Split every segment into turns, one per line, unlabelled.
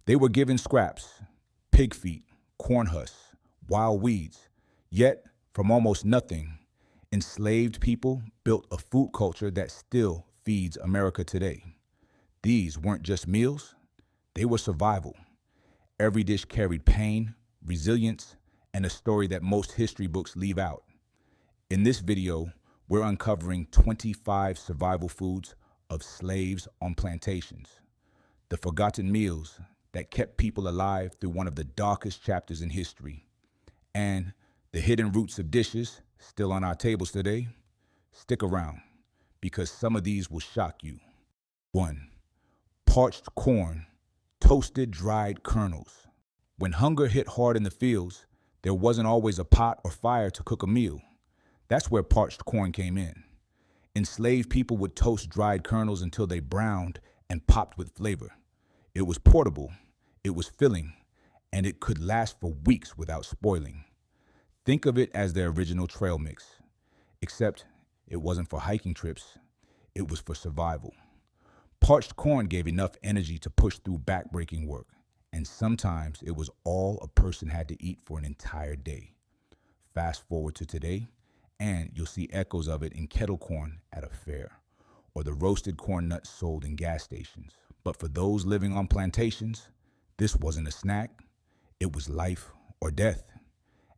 They were given scraps, pig feet, corn husks, wild weeds. Yet, from almost nothing, enslaved people built a food culture that still feeds America today. These weren't just meals, they were survival. Every dish carried pain, resilience, and a story that most history books leave out. In this video, we're uncovering 25 survival foods of slaves on plantations, the forgotten meals that kept people alive through one of the darkest chapters in history, and the hidden roots of dishes still on our tables today. Stick around, because some of these will shock you. 1. Parched corn, toasted dried kernels. When hunger hit hard in the fields, there wasn't always a pot or fire to cook a meal. That's where parched corn came in. Enslaved people would toast dried kernels until they browned and popped with flavor. It was portable, it was filling, and it could last for weeks without spoiling. Think of it as their original trail mix, except it wasn't for hiking trips, it was for survival. Parched corn gave enough energy to push through back-breaking work, and sometimes it was all a person had to eat for an entire day. Fast forward to today, and you'll see echoes of it in kettle corn at a fair, or the roasted corn nuts sold in gas stations. But for those living on plantations, this wasn't a snack, it was life or death.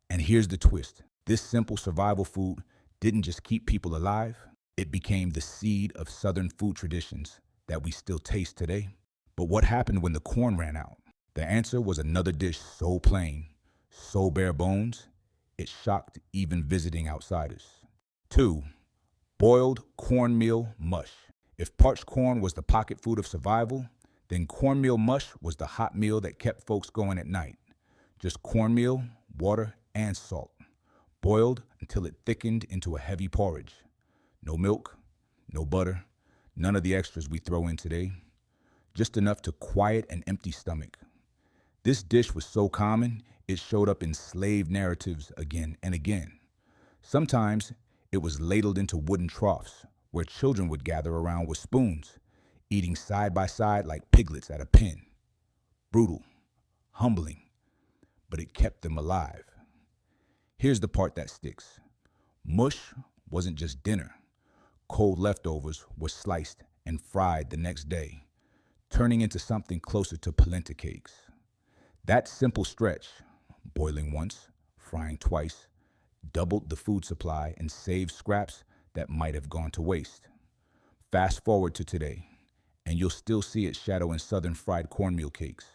And here's the twist. This simple survival food didn't just keep people alive, it became the seed of Southern food traditions that we still taste today. But what happened when the corn ran out? The answer was another dish so plain, so bare bones, it shocked even visiting outsiders. 2. Boiled cornmeal mush. If parched corn was the pocket food of survival, then cornmeal mush was the hot meal that kept folks going at night. Just cornmeal, water, and salt, boiled until it thickened into a heavy porridge. No milk, no butter, none of the extras we throw in today. Just enough to quiet an empty stomach. This dish was so common, it showed up in slave narratives again and again. Sometimes it was ladled into wooden troughs where children would gather around with spoons, eating side by side like piglets at a pen. Brutal, humbling, but it kept them alive. Here's the part that sticks. Mush wasn't just dinner. Cold leftovers were sliced and fried the next day, turning into something closer to polenta cakes. That simple stretch, boiling once, frying twice, doubled the food supply and saved scraps that might have gone to waste. Fast forward to today, and you'll still see its shadow in Southern fried cornmeal cakes,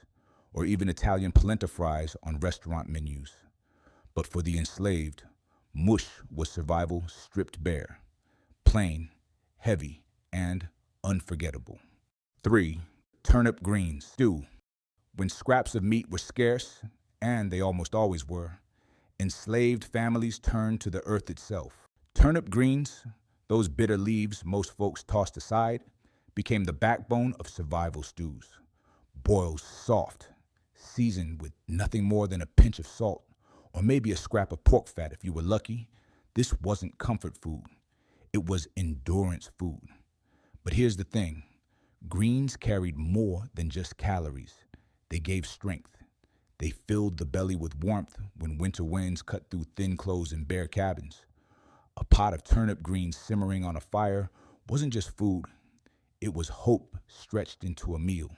or even Italian polenta fries on restaurant menus. But for the enslaved, mush was survival stripped bare, plain, heavy, and unforgettable. 3. Turnip greens stew. When scraps of meat were scarce, and they almost always were, enslaved families turned to the earth itself. Turnip greens, those bitter leaves most folks tossed aside, became the backbone of survival stews. Boiled soft, seasoned with nothing more than a pinch of salt, or maybe a scrap of pork fat if you were lucky, this wasn't comfort food. It was endurance food. But here's the thing. Greens carried more than just calories. They gave strength. They filled the belly with warmth when winter winds cut through thin clothes in bare cabins. A pot of turnip greens simmering on a fire wasn't just food. It was hope stretched into a meal.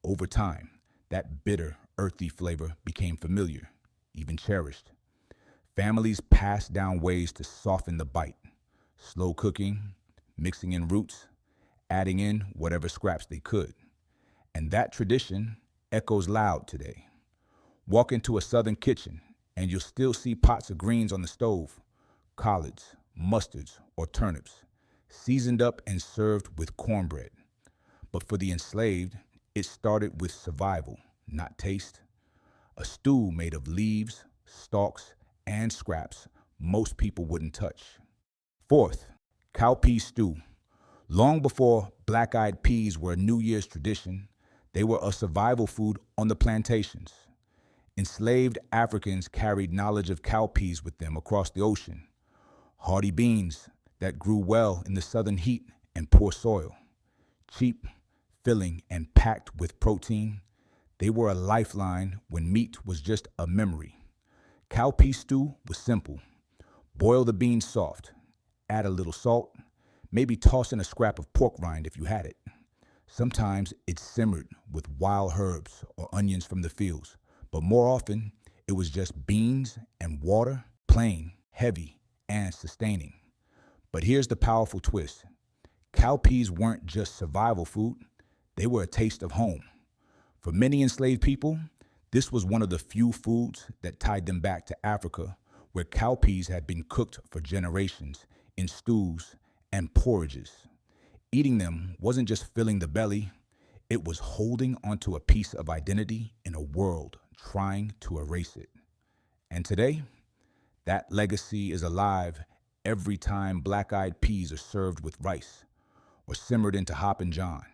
Over time, that bitter, earthy flavor became familiar, even cherished. Families passed down ways to soften the bite. Slow cooking, mixing in roots, adding in whatever scraps they could. And that tradition echoes loud today. Walk into a Southern kitchen and you'll still see pots of greens on the stove, collards, mustards, or turnips, seasoned up and served with cornbread. But for the enslaved, it started with survival, not taste. A stew made of leaves, stalks, and scraps most people wouldn't touch. 4th, cowpea stew. Long before black-eyed peas were a New Year's tradition, they were a survival food on the plantations. Enslaved Africans carried knowledge of cowpeas with them across the ocean, hardy beans that grew well in the southern heat and poor soil. Cheap, filling, and packed with protein, They were a lifeline when meat was just a memory. Cowpea stew was simple. Boil the beans soft, add a little salt, maybe toss in a scrap of pork rind if you had it. Sometimes it's simmered with wild herbs or onions from the fields, but more often it was just beans and water, plain, heavy, and sustaining. But here's the powerful twist. Cowpeas weren't just survival food, they were a taste of home. For many enslaved people, this was one of the few foods that tied them back to Africa, where cowpeas had been cooked for generations in stews and porridges. Eating them wasn't just filling the belly, it was holding onto a piece of identity in a world trying to erase it. And today, that legacy is alive every time black-eyed peas are served with rice or simmered into hop and john.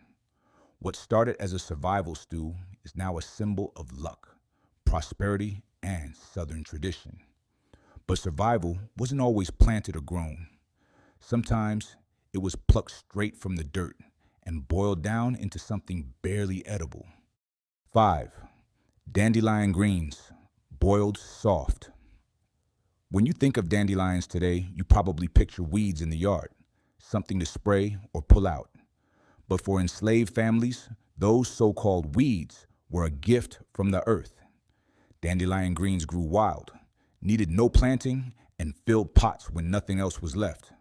What started as a survival stew is now a symbol of luck, prosperity, and Southern tradition. But survival wasn't always planted or grown. Sometimes it was plucked straight from the dirt and boiled down into something barely edible. 5. Dandelion greens, boiled soft. When you think of dandelions today, you probably picture weeds in the yard, something to spray or pull out. But for enslaved families, those so-called weeds were a gift from the earth. Dandelion greens grew wild, needed no planting, and filled pots when nothing else was left.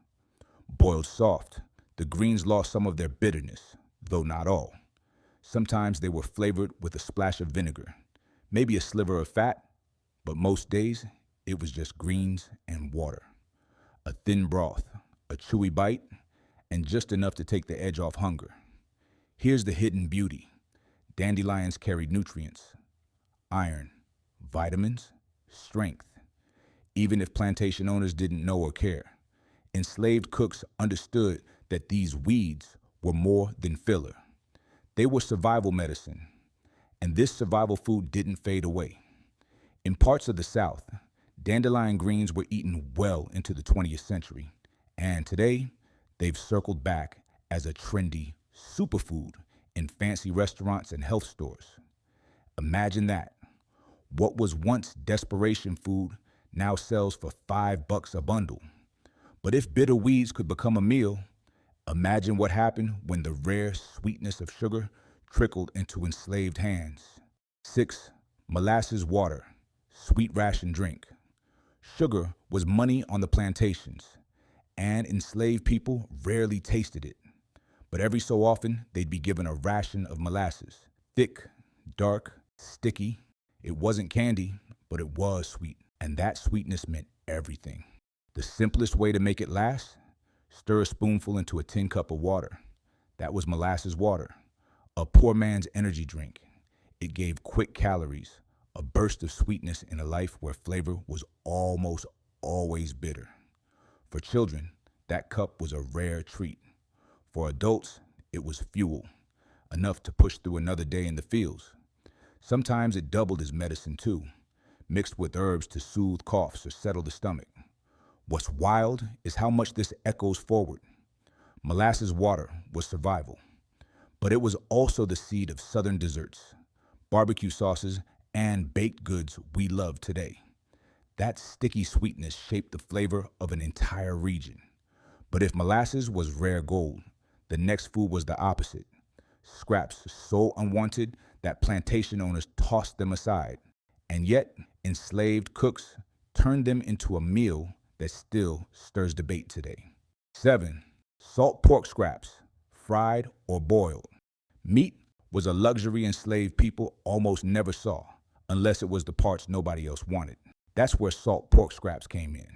Boiled soft, the greens lost some of their bitterness, though not all. Sometimes they were flavored with a splash of vinegar, maybe a sliver of fat, but most days it was just greens and water. A thin broth, a chewy bite, and just enough to take the edge off hunger. Here's the hidden beauty. Dandelions carried nutrients, iron, vitamins, strength. Even if plantation owners didn't know or care, enslaved cooks understood that these weeds were more than filler. They were survival medicine, and this survival food didn't fade away. In parts of the South, dandelion greens were eaten well into the 20th century, and today they've circled back as a trendy superfood in fancy restaurants and health stores. Imagine that. What was once desperation food now sells for $5 a bundle. But if bitter weeds could become a meal, imagine what happened when the rare sweetness of sugar trickled into enslaved hands. 6. Molasses water, sweet ration drink. Sugar was money on the plantations, and enslaved people rarely tasted it. But every so often, they'd be given a ration of molasses. Thick, dark, sticky. It wasn't candy, but it was sweet. And that sweetness meant everything. The simplest way to make it last? Stir a spoonful into a tin cup of water. That was molasses water, a poor man's energy drink. It gave quick calories, a burst of sweetness in a life where flavor was almost always bitter. For children, that cup was a rare treat. For adults, it was fuel, enough to push through another day in the fields. Sometimes it doubled as medicine too, mixed with herbs to soothe coughs or settle the stomach. What's wild is how much this echoes forward. Molasses water was survival, but it was also the seed of Southern desserts, barbecue sauces, and baked goods we love today. That sticky sweetness shaped the flavor of an entire region. But if molasses was rare gold, the next food was the opposite. Scraps so unwanted that plantation owners tossed them aside. And yet, enslaved cooks turned them into a meal that still stirs debate today. 7. Salt pork scraps, fried or boiled. Meat was a luxury enslaved people almost never saw, unless it was the parts nobody else wanted. That's where salt pork scraps came in.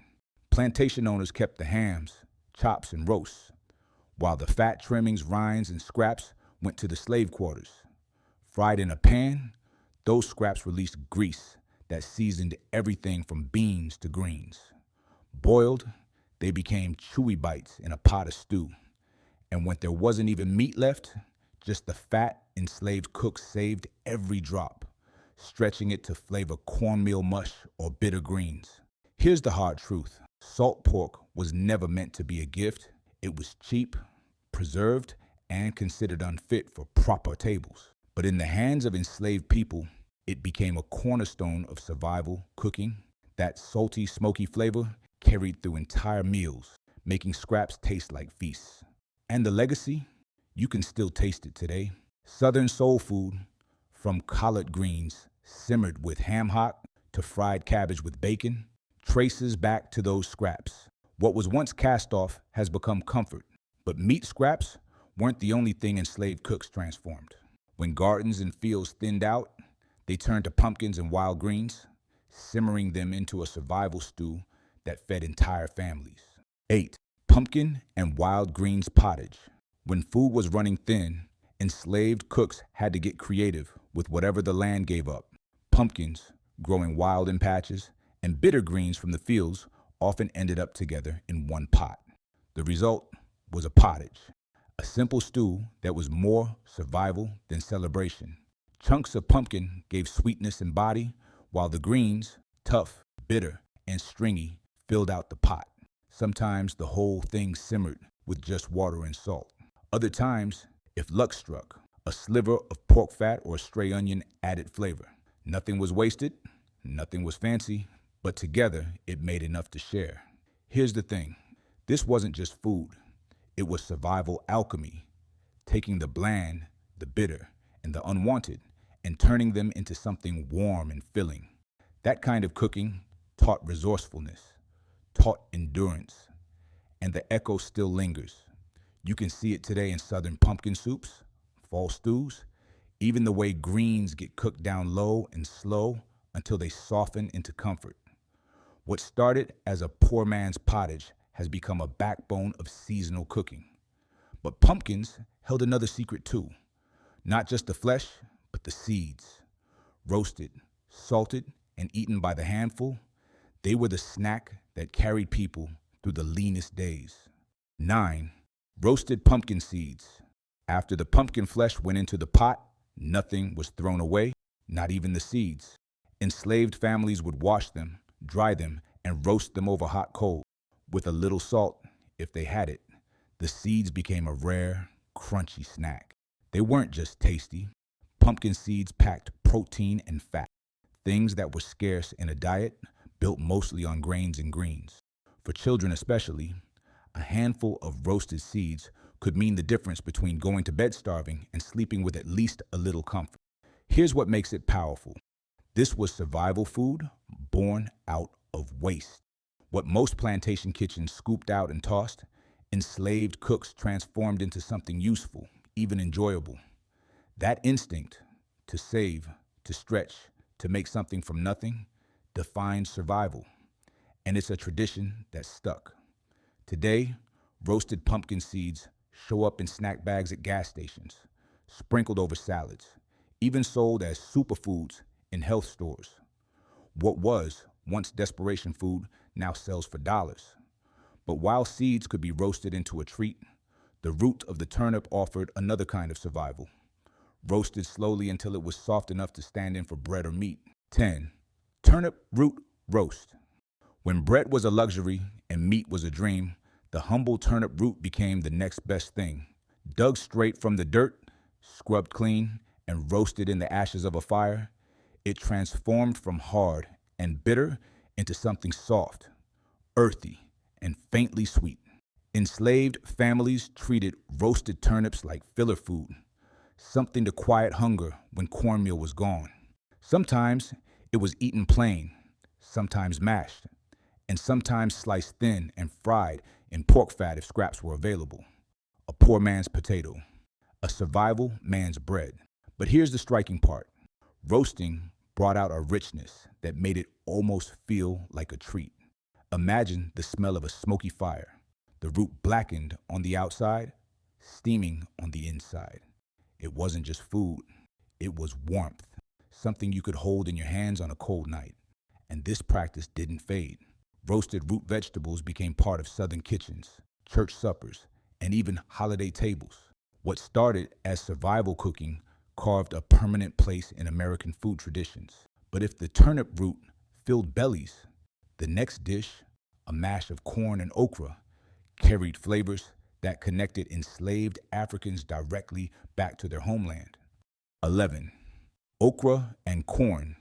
Plantation owners kept the hams, chops, and roasts, while the fat trimmings, rinds, and scraps went to the slave quarters. Fried in a pan, those scraps released grease that seasoned everything from beans to greens. Boiled, they became chewy bites in a pot of stew. And when there wasn't even meat left, just the fat enslaved cooks saved every drop, stretching it to flavor cornmeal mush or bitter greens. Here's the hard truth. Salt pork was never meant to be a gift. It was cheap, preserved, and considered unfit for proper tables. But in the hands of enslaved people, it became a cornerstone of survival cooking. That salty, smoky flavor carried through entire meals, making scraps taste like feasts. And the legacy? You can still taste it today. Southern soul food, from collard greens simmered with ham hock to fried cabbage with bacon, traces back to those scraps. What was once cast off has become comfort. But meat scraps weren't the only thing enslaved cooks transformed. When gardens and fields thinned out, they turned to pumpkins and wild greens, simmering them into a survival stew that fed entire families. 8. Pumpkin and wild greens pottage. When food was running thin, enslaved cooks had to get creative with whatever the land gave up. Pumpkins, growing wild in patches, and bitter greens from the fields often ended up together in one pot. The result was a pottage, a simple stew that was more survival than celebration. Chunks of pumpkin gave sweetness and body, while the greens, tough, bitter, and stringy, filled out the pot. Sometimes the whole thing simmered with just water and salt. Other times, if luck struck, a sliver of pork fat or a stray onion added flavor. Nothing was wasted, nothing was fancy, but together it made enough to share. Here's the thing, this wasn't just food, it was survival alchemy, taking the bland, the bitter, and the unwanted, and turning them into something warm and filling. That kind of cooking taught resourcefulness, taught endurance, and the echo still lingers. You can see it today in southern pumpkin soups, fall stews, even the way greens get cooked down low and slow until they soften into comfort. What started as a poor man's pottage has become a backbone of seasonal cooking. But pumpkins held another secret too. Not just the flesh, but the seeds. Roasted, salted, and eaten by the handful, they were the snack that carried people through the leanest days. 9. Roasted pumpkin seeds. After the pumpkin flesh went into the pot, nothing was thrown away, not even the seeds. Enslaved families would wash them, dry them, and roast them over hot coals. With a little salt, if they had it, the seeds became a rare, crunchy snack. They weren't just tasty. Pumpkin seeds packed protein and fat, things that were scarce in a diet built mostly on grains and greens. For children especially, a handful of roasted seeds could mean the difference between going to bed starving and sleeping with at least a little comfort. Here's what makes it powerful. This was survival food born out of waste. What most plantation kitchens scooped out and tossed, enslaved cooks transformed into something useful, even enjoyable. That instinct to save, to stretch, to make something from nothing defined survival. And it's a tradition that stuck. Today, roasted pumpkin seeds show up in snack bags at gas stations, sprinkled over salads, even sold as superfoods in health stores. What was once desperation food now sells for dollars. But while seeds could be roasted into a treat, the root of the turnip offered another kind of survival. Roasted slowly until it was soft enough to stand in for bread or meat. 10. Turnip root roast. When bread was a luxury and meat was a dream, the humble turnip root became the next best thing. Dug straight from the dirt, scrubbed clean, and roasted in the ashes of a fire, it transformed from hard and bitter into something soft, earthy, and faintly sweet. Enslaved families treated roasted turnips like filler food, something to quiet hunger when cornmeal was gone. Sometimes it was eaten plain, sometimes mashed, and sometimes sliced thin and fried in pork fat if scraps were available. A poor man's potato, a survival man's bread. But here's the striking part. Roasting brought out a richness that made it almost feel like a treat. Imagine the smell of a smoky fire, the root blackened on the outside, steaming on the inside. It wasn't just food, it was warmth, something you could hold in your hands on a cold night. And this practice didn't fade. Roasted root vegetables became part of Southern kitchens, church suppers, and even holiday tables. What started as survival cooking carved a permanent place in American food traditions. But if the turnip root filled bellies, the next dish, a mash of corn and okra, carried flavors that connected enslaved Africans directly back to their homeland. 11. Okra and corn.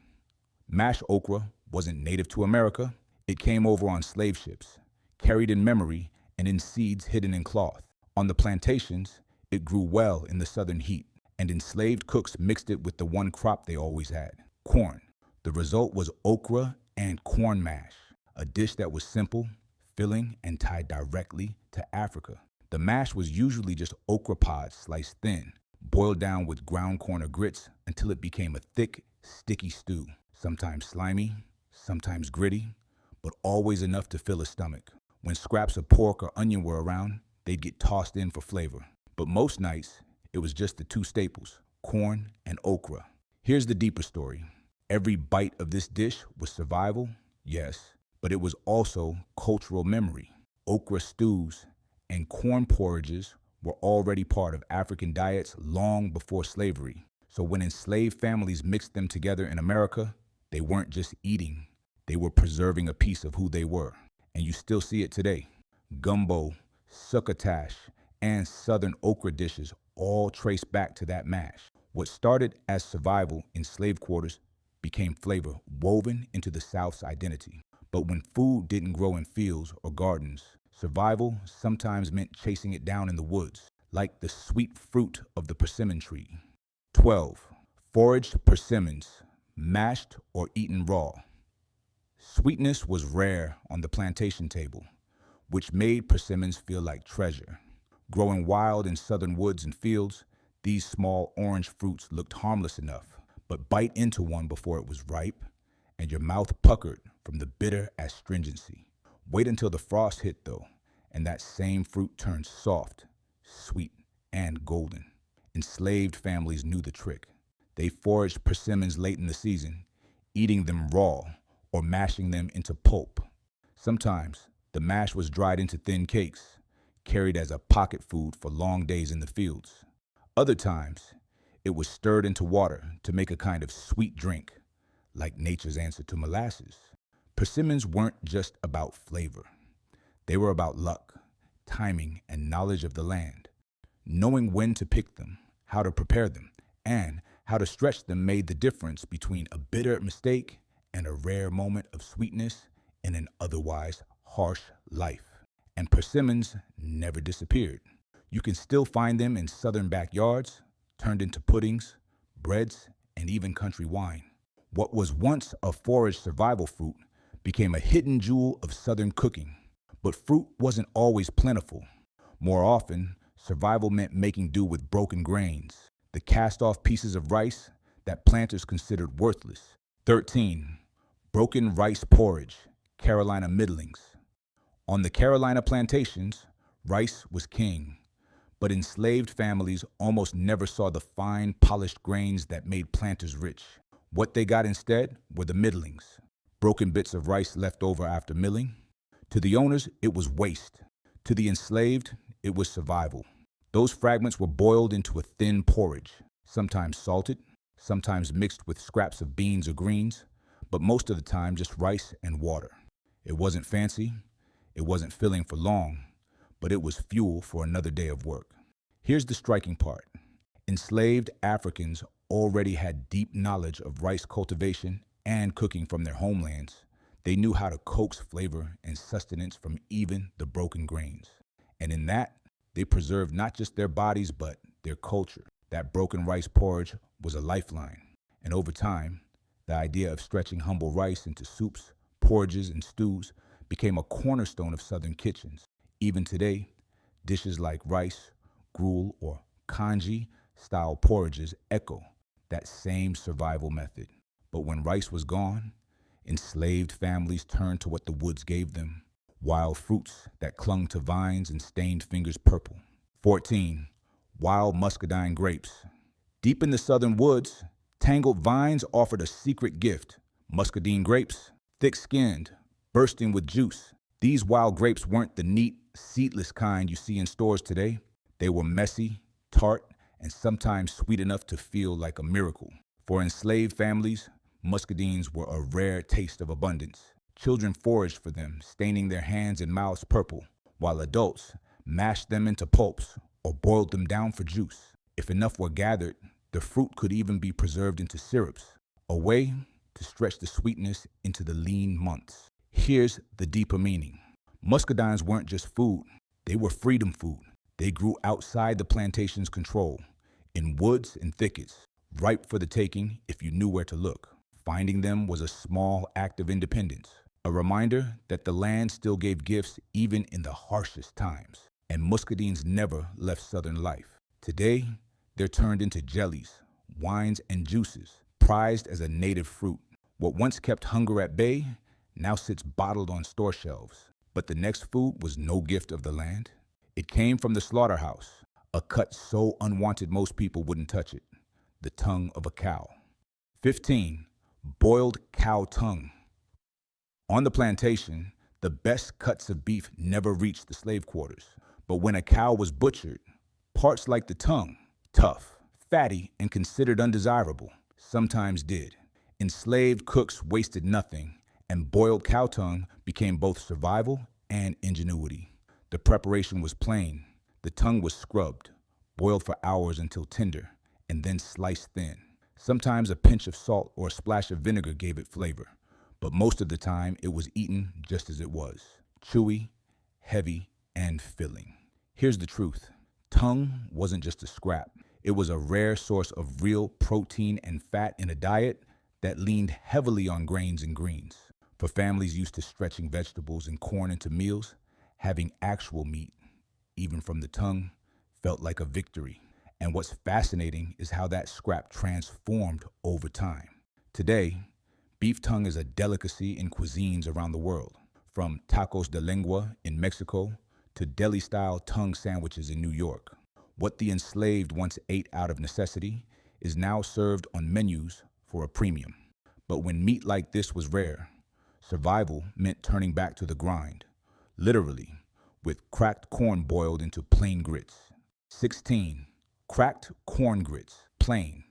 Mashed okra wasn't native to America. It came over on slave ships, carried in memory and in seeds hidden in cloth. On the plantations, it grew well in the southern heat, and enslaved cooks mixed it with the one crop they always had, corn. The result was okra and corn mash, a dish that was simple, filling, and tied directly to Africa. The mash was usually just okra pods sliced thin, boiled down with ground corn or grits until it became a thick, sticky stew, sometimes slimy, sometimes gritty, but always enough to fill a stomach. When scraps of pork or onion were around, they'd get tossed in for flavor. But most nights, it was just the two staples, corn and okra. Here's the deeper story. Every bite of this dish was survival, yes, but it was also cultural memory. Okra stews and corn porridges were already part of African diets long before slavery. So when enslaved families mixed them together in America, they weren't just eating, they were preserving a piece of who they were. And you still see it today. Gumbo, succotash, and southern okra dishes all trace back to that mash. What started as survival in slave quarters became flavor woven into the South's identity. But when food didn't grow in fields or gardens, survival sometimes meant chasing it down in the woods, like the sweet fruit of the persimmon tree. 12. Foraged persimmons, mashed or eaten raw. Sweetness was rare on the plantation table, which made persimmons feel like treasure. Growing wild in southern woods and fields, these small orange fruits looked harmless enough, but bite into one before it was ripe, and your mouth puckered from the bitter astringency. Wait until the frost hit, though, and that same fruit turned soft, sweet, and golden. Enslaved families knew the trick. They foraged persimmons late in the season, eating them raw or mashing them into pulp. Sometimes the mash was dried into thin cakes, carried as a pocket food for long days in the fields. Other times, it was stirred into water to make a kind of sweet drink, like nature's answer to molasses. Persimmons weren't just about flavor. They were about luck, timing, and knowledge of the land. Knowing when to pick them, how to prepare them, and how to stretch them made the difference between a bitter mistake and a rare moment of sweetness in an otherwise harsh life. And persimmons never disappeared. You can still find them in southern backyards, turned into puddings, breads, and even country wine. What was once a foraged survival fruit became a hidden jewel of southern cooking. But fruit wasn't always plentiful. More often, survival meant making do with broken grains, the cast-off pieces of rice that planters considered worthless. 13. Broken rice porridge, Carolina middlings. On the Carolina plantations, rice was king, but enslaved families almost never saw the fine, polished grains that made planters rich. What they got instead were the middlings, broken bits of rice left over after milling. To the owners, it was waste. To the enslaved, it was survival. Those fragments were boiled into a thin porridge, sometimes salted, sometimes mixed with scraps of beans or greens, but most of the time just rice and water. It wasn't fancy, it wasn't filling for long, but it was fuel for another day of work. Here's the striking part. Enslaved Africans already had deep knowledge of rice cultivation and cooking from their homelands. They knew how to coax flavor and sustenance from even the broken grains. And in that, they preserved not just their bodies, but their culture. That broken rice porridge was a lifeline. And over time, the idea of stretching humble rice into soups, porridges, and stews became a cornerstone of Southern kitchens. Even today, dishes like rice, gruel, or kanji-style porridges echo that same survival method. But when rice was gone, enslaved families turned to what the woods gave them, wild fruits that clung to vines and stained fingers purple. 14. Wild muscadine grapes. Deep in the southern woods, tangled vines offered a secret gift. Muscadine grapes, thick-skinned, bursting with juice. These wild grapes weren't the neat, seedless kind you see in stores today. They were messy, tart, and sometimes sweet enough to feel like a miracle. For enslaved families, muscadines were a rare taste of abundance. Children foraged for them, staining their hands and mouths purple, while adults mashed them into pulps or boiled them down for juice. If enough were gathered, The fruit could even be preserved into syrups, a way to stretch the sweetness into the lean months. Here's the deeper meaning. Muscadines weren't just food, they were freedom food. They grew outside the plantation's control, in woods and thickets, ripe for the taking if you knew where to look. Finding them was a small act of independence, a reminder that the land still gave gifts even in the harshest times. And muscadines never left southern life. Today, they're turned into jellies, wines, and juices, prized as a native fruit. What once kept hunger at bay now sits bottled on store shelves. But the next food was no gift of the land. It came from the slaughterhouse, a cut so unwanted most people wouldn't touch it, the tongue of a cow. 15. Boiled cow tongue. On the plantation, the best cuts of beef never reached the slave quarters. But when a cow was butchered, parts like the tongue, tough, fatty, and considered undesirable, sometimes did. Enslaved cooks wasted nothing, and boiled cow tongue became both survival and ingenuity. The preparation was plain. The tongue was scrubbed, boiled for hours until tender, and then sliced thin. Sometimes a pinch of salt or a splash of vinegar gave it flavor, but most of the time it was eaten just as it was, chewy, heavy, and filling. Here's the truth. Tongue wasn't just a scrap. It was a rare source of real protein and fat in a diet that leaned heavily on grains and greens. For families used to stretching vegetables and corn into meals, having actual meat, even from the tongue, felt like a victory. And what's fascinating is how that scrap transformed over time. Today, beef tongue is a delicacy in cuisines around the world, from tacos de lengua in Mexico to deli-style tongue sandwiches in New York. What the enslaved once ate out of necessity is now served on menus for a premium. But when meat like this was rare, survival meant turning back to the grind, literally, with cracked corn boiled into plain grits. 16. Cracked corn grits, plain.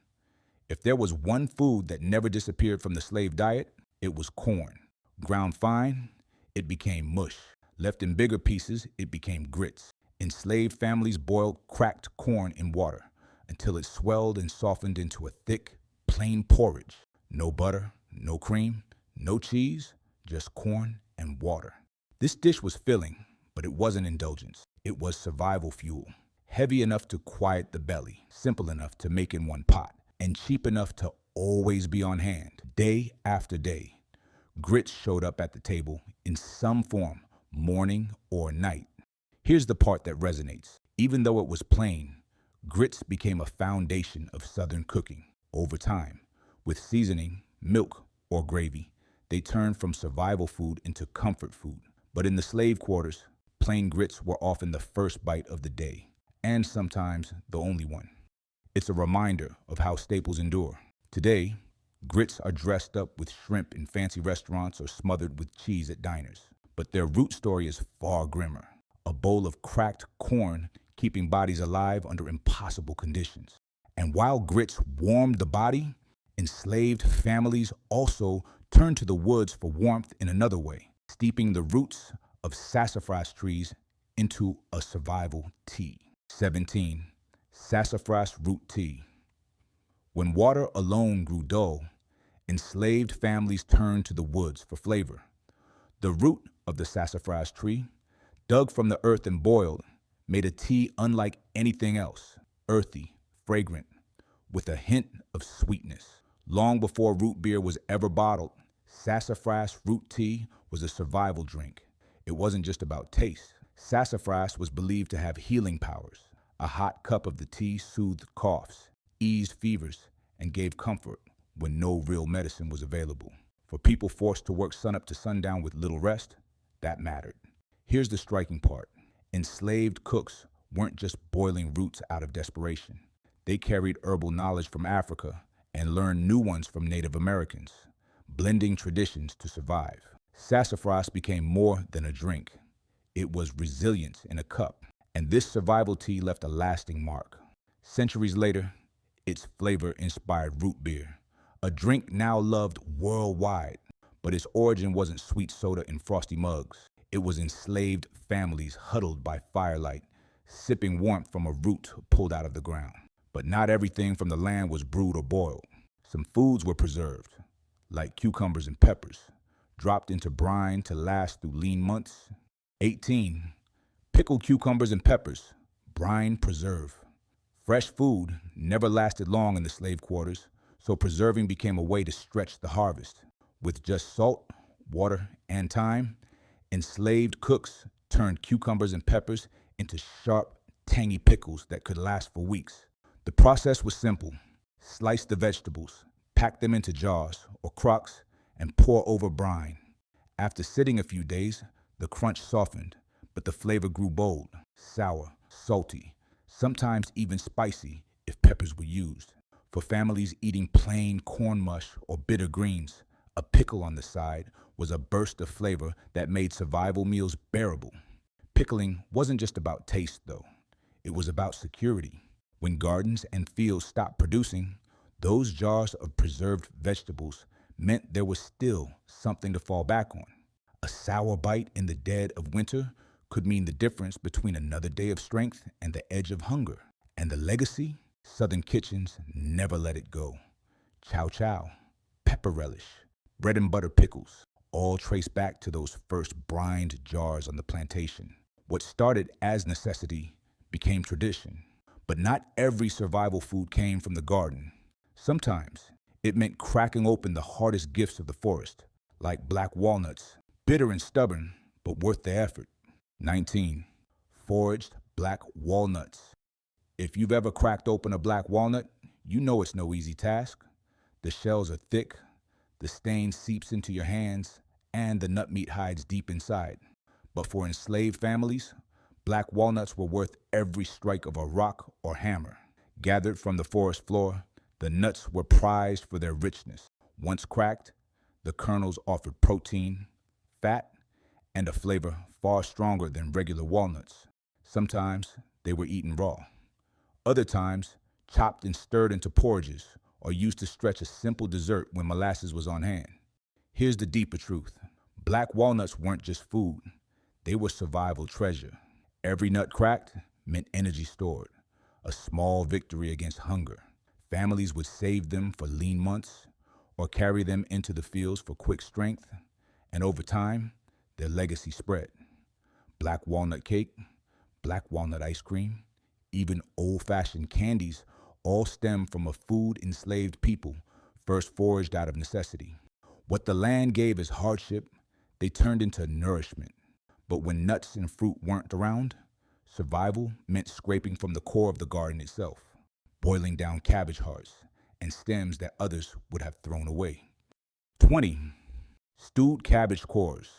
If there was one food that never disappeared from the slave diet, it was corn. Ground fine, it became mush. Left in bigger pieces, it became grits. Enslaved families boiled cracked corn in water until it swelled and softened into a thick, plain porridge. No butter, no cream, no cheese, just corn and water. This dish was filling, but it wasn't indulgence. It was survival fuel. Heavy enough to quiet the belly, simple enough to make in one pot, and cheap enough to always be on hand, day after day. Grits showed up at the table in some form, morning or night. Here's the part that resonates. Even though it was plain, grits became a foundation of Southern cooking. Over time, with seasoning, milk, or gravy, they turned from survival food into comfort food. But in the slave quarters, plain grits were often the first bite of the day, and sometimes the only one. It's a reminder of how staples endure. Today, grits are dressed up with shrimp in fancy restaurants or smothered with cheese at diners. But their root story is far grimmer. A bowl of cracked corn keeping bodies alive under impossible conditions. And while grits warmed the body, enslaved families also turned to the woods for warmth in another way, steeping the roots of sassafras trees into a survival tea. 17. Sassafras root tea. When water alone grew dull, enslaved families turned to the woods for flavor. The root of the sassafras tree, dug from the earth and boiled, made a tea unlike anything else, earthy, fragrant, with a hint of sweetness. Long before root beer was ever bottled, sassafras root tea was a survival drink. It wasn't just about taste. Sassafras was believed to have healing powers. A hot cup of the tea soothed coughs, eased fevers, and gave comfort when no real medicine was available. For people forced to work sunup to sundown with little rest, that mattered. Here's the striking part. Enslaved cooks weren't just boiling roots out of desperation. They carried herbal knowledge from Africa and learned new ones from Native Americans, blending traditions to survive. Sassafras became more than a drink. It was resilience in a cup. And this survival tea left a lasting mark. Centuries later, its flavor inspired root beer, a drink now loved worldwide. But its origin wasn't sweet soda in frosty mugs. It was enslaved families huddled by firelight, sipping warmth from a root pulled out of the ground. But not everything from the land was brewed or boiled. Some foods were preserved, like cucumbers and peppers, dropped into brine to last through lean months. 18. Pickled cucumbers and peppers, brine preserve. Fresh food never lasted long in the slave quarters, so preserving became a way to stretch the harvest. With just salt, water, and time, enslaved cooks turned cucumbers and peppers into sharp, tangy pickles that could last for weeks. The process was simple. Slice the vegetables, pack them into jars or crocks, and pour over brine. After sitting a few days, the crunch softened, but the flavor grew bold, sour, salty, sometimes even spicy if peppers were used. For families eating plain corn mush or bitter greens, a pickle on the side was a burst of flavor that made survival meals bearable. Pickling wasn't just about taste, though. It was about security. When gardens and fields stopped producing, those jars of preserved vegetables meant there was still something to fall back on. A sour bite in the dead of winter could mean the difference between another day of strength and the edge of hunger. And the legacy? Southern kitchens never let it go. Chow-chow, pepper relish, bread and butter pickles, all trace back to those first brined jars on the plantation. What started as necessity became tradition. But not every survival food came from the garden. Sometimes it meant cracking open the hardest gifts of the forest, like black walnuts, bitter and stubborn, but worth the effort. 19. Foraged black walnuts. If you've ever cracked open a black walnut, you know it's no easy task. The shells are thick, the stain seeps into your hands, and the nut meat hides deep inside. But for enslaved families, black walnuts were worth every strike of a rock or hammer. Gathered from the forest floor, the nuts were prized for their richness. Once cracked, the kernels offered protein, fat, and a flavor far stronger than regular walnuts. Sometimes they were eaten raw. Other times, chopped and stirred into porridges or used to stretch a simple dessert when molasses was on hand. Here's the deeper truth. Black walnuts weren't just food. They were survival treasure. Every nut cracked meant energy stored, a small victory against hunger. Families would save them for lean months or carry them into the fields for quick strength, and over time, their legacy spread. Black walnut cake, black walnut ice cream, even old-fashioned candies all stem from a food-enslaved people first foraged out of necessity. What the land gave as hardship, they turned into nourishment. But when nuts and fruit weren't around, survival meant scraping from the core of the garden itself, boiling down cabbage hearts and stems that others would have thrown away. 20. Stewed cabbage cores.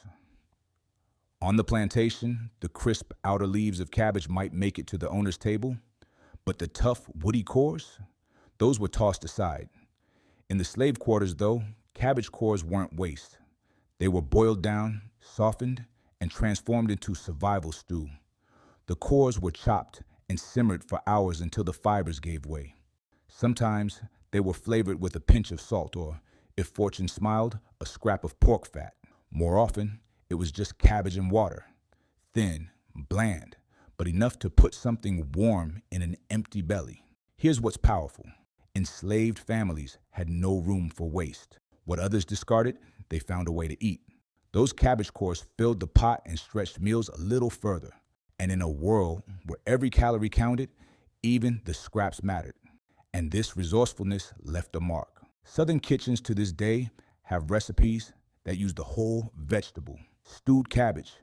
On the plantation, the crisp outer leaves of cabbage might make it to the owner's table, but the tough, woody cores, those were tossed aside. In the slave quarters, though, cabbage cores weren't waste. They were boiled down, softened, and transformed into survival stew. The cores were chopped and simmered for hours until the fibers gave way. Sometimes they were flavored with a pinch of salt or, if fortune smiled, a scrap of pork fat. More often, it was just cabbage and water, thin, bland, but enough to put something warm in an empty belly. Here's what's powerful. Enslaved families had no room for waste. What others discarded, they found a way to eat. Those cabbage cores filled the pot and stretched meals a little further. And in a world where every calorie counted, even the scraps mattered. And this resourcefulness left a mark. Southern kitchens to this day have recipes that use the whole vegetable. Stewed cabbage,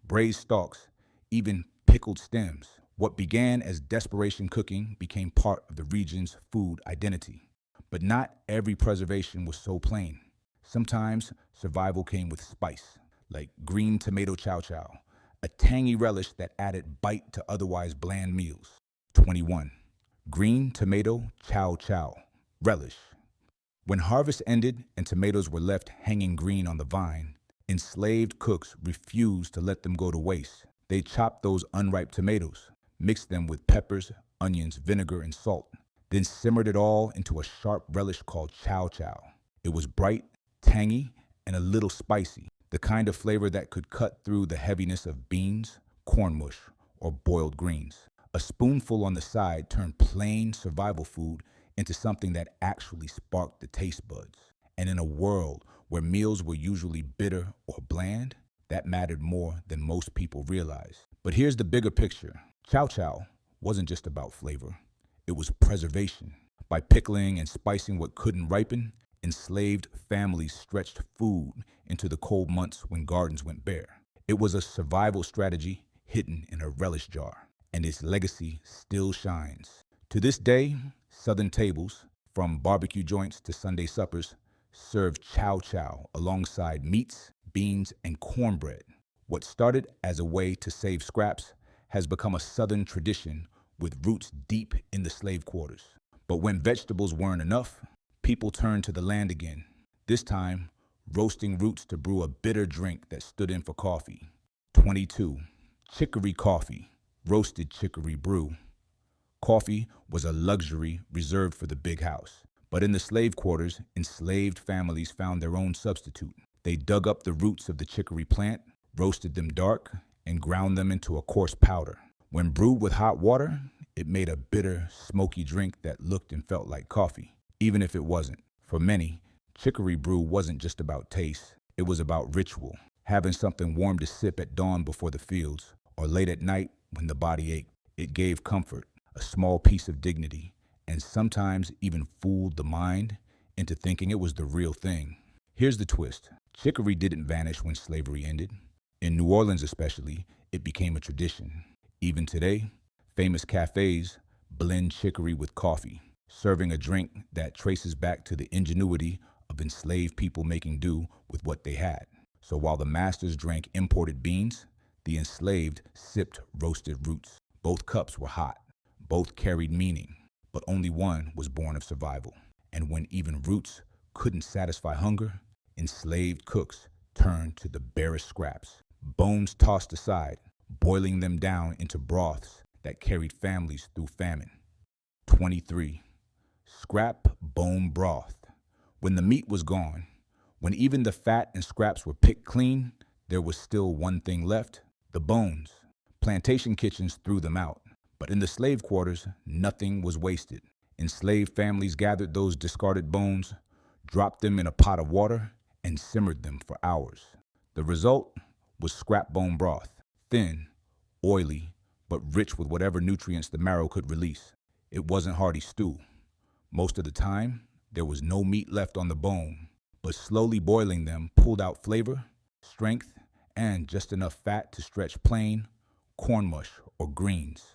braised stalks, even pickled stems. What began as desperation cooking became part of the region's food identity. But not every preservation was so plain. Sometimes survival came with spice, like green tomato chow-chow, a tangy relish that added bite to otherwise bland meals. 21. Green tomato chow-chow, relish. When harvest ended and tomatoes were left hanging green on the vine, enslaved cooks refused to let them go to waste. They chopped those unripe tomatoes, mixed them with peppers, onions, vinegar, and salt, then simmered it all into a sharp relish called chow-chow. It was bright, tangy, and a little spicy, the kind of flavor that could cut through the heaviness of beans, corn mush, or boiled greens. A spoonful on the side turned plain survival food into something that actually sparked the taste buds. And in a world where meals were usually bitter or bland, that mattered more than most people realize. But here's the bigger picture. Chow-chow wasn't just about flavor. It was preservation. By pickling and spicing what couldn't ripen, enslaved families stretched food into the cold months when gardens went bare. It was a survival strategy hidden in a relish jar, and its legacy still shines. To this day, Southern tables, from barbecue joints to Sunday suppers, serve chow-chow alongside meats, beans, and cornbread. What started as a way to save scraps has become a Southern tradition with roots deep in the slave quarters. But when vegetables weren't enough, people turned to the land again, this time roasting roots to brew a bitter drink that stood in for coffee. 22. Chicory coffee, roasted chicory brew. Coffee was a luxury reserved for the big house. But in the slave quarters, enslaved families found their own substitute. They dug up the roots of the chicory plant, roasted them dark, and ground them into a coarse powder. When brewed with hot water, it made a bitter, smoky drink that looked and felt like coffee, even if it wasn't. For many, chicory brew wasn't just about taste. It was about ritual, having something warm to sip at dawn before the fields, or late at night when the body ached. It gave comfort, a small piece of dignity, and sometimes even fooled the mind into thinking it was the real thing. Here's the twist. Chicory didn't vanish when slavery ended. In New Orleans especially, it became a tradition. Even today, famous cafes blend chicory with coffee, serving a drink that traces back to the ingenuity of enslaved people making do with what they had. So while the masters drank imported beans, the enslaved sipped roasted roots. Both cups were hot. Both carried meaning, but only one was born of survival. And when even roots couldn't satisfy hunger, enslaved cooks turned to the barest scraps, bones tossed aside, boiling them down into broths that carried families through famine. 23. Scrap bone broth. When the meat was gone, when even the fat and scraps were picked clean, there was still one thing left: the bones. Plantation kitchens threw them out, but in the slave quarters, nothing was wasted. Enslaved families gathered those discarded bones, dropped them in a pot of water, and simmered them for hours. The result was scrap bone broth, thin, oily, but rich with whatever nutrients the marrow could release. It wasn't hearty stew. Most of the time, there was no meat left on the bone, but slowly boiling them pulled out flavor, strength, and just enough fat to stretch plain corn mush or greens.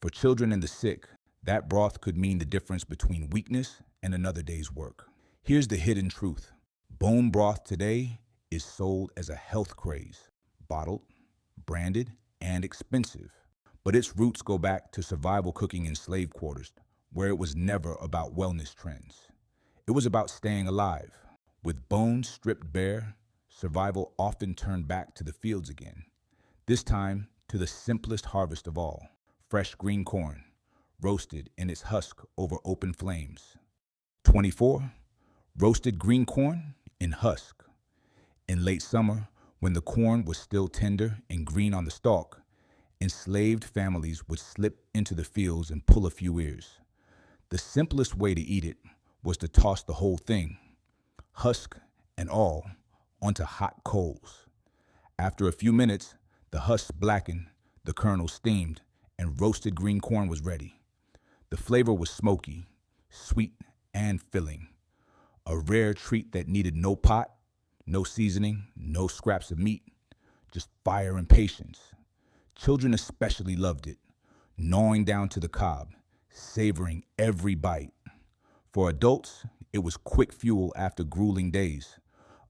For children and the sick, that broth could mean the difference between weakness and another day's work. Here's the hidden truth. Bone broth today is sold as a health craze, bottled, branded, and expensive. But its roots go back to survival cooking in slave quarters, where it was never about wellness trends. It was about staying alive. With bones stripped bare, survival often turned back to the fields again, this time to the simplest harvest of all: fresh green corn, roasted in its husk over open flames. 24. Roasted green corn in husk. In late summer, when the corn was still tender and green on the stalk, enslaved families would slip into the fields and pull a few ears. The simplest way to eat it was to toss the whole thing, husk and all, onto hot coals. After a few minutes, the husks blackened, the kernels steamed, and roasted green corn was ready. The flavor was smoky, sweet, and filling. A rare treat that needed no pot, no seasoning, no scraps of meat, just fire and patience. Children especially loved it, gnawing down to the cob, savoring every bite. For adults, it was quick fuel after grueling days,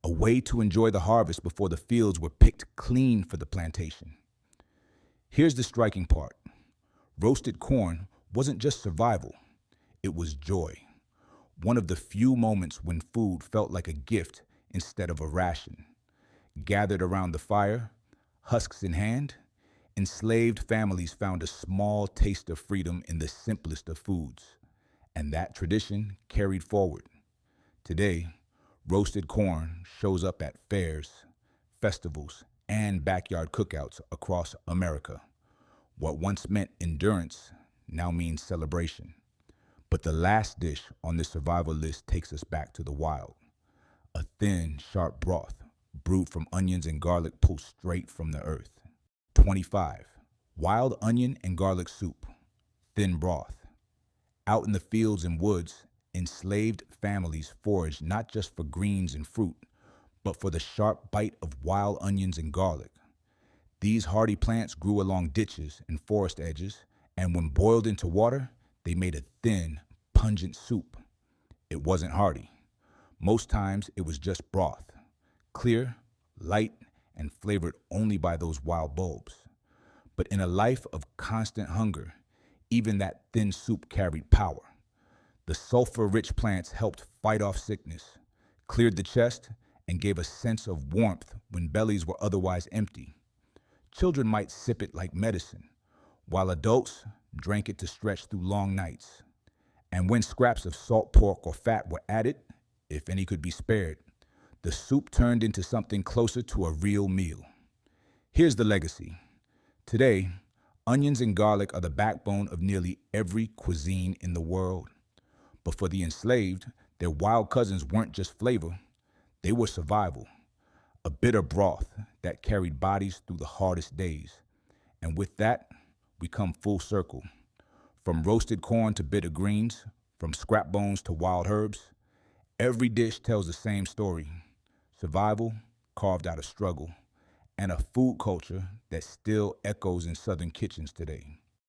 a way to enjoy the harvest before the fields were picked clean for the plantation. Here's the striking part. Roasted corn wasn't just survival, it was joy. One of the few moments when food felt like a gift instead of a ration. Gathered around the fire, husks in hand, enslaved families found a small taste of freedom in the simplest of foods, and that tradition carried forward. Today, roasted corn shows up at fairs, festivals, and backyard cookouts across America. What once meant endurance now means celebration. But the last dish on this survival list takes us back to the wild. A thin, sharp broth brewed from onions and garlic pulled straight from the earth. 25. Wild onion and garlic soup, thin broth. Out in the fields and woods, enslaved families foraged not just for greens and fruit, but for the sharp bite of wild onions and garlic. These hardy plants grew along ditches and forest edges, and when boiled into water, they made a thin, pungent soup. It wasn't hearty. Most times it was just broth, clear, light, and flavored only by those wild bulbs. But in a life of constant hunger, even that thin soup carried power. The sulfur-rich plants helped fight off sickness, cleared the chest, and gave a sense of warmth when bellies were otherwise empty. Children might sip it like medicine, while adults drank it to stretch through long nights. And when scraps of salt pork or fat were added, if any could be spared, the soup turned into something closer to a real meal. Here's the legacy. Today, onions and garlic are the backbone of nearly every cuisine in the world. But for the enslaved, their wild cousins weren't just flavor, they were survival. A bitter broth that carried bodies through the hardest days. And with that, we come full circle. From roasted corn to bitter greens, from scrap bones to wild herbs, every dish tells the same story. Survival carved out of struggle, and a food culture that still echoes in Southern kitchens today.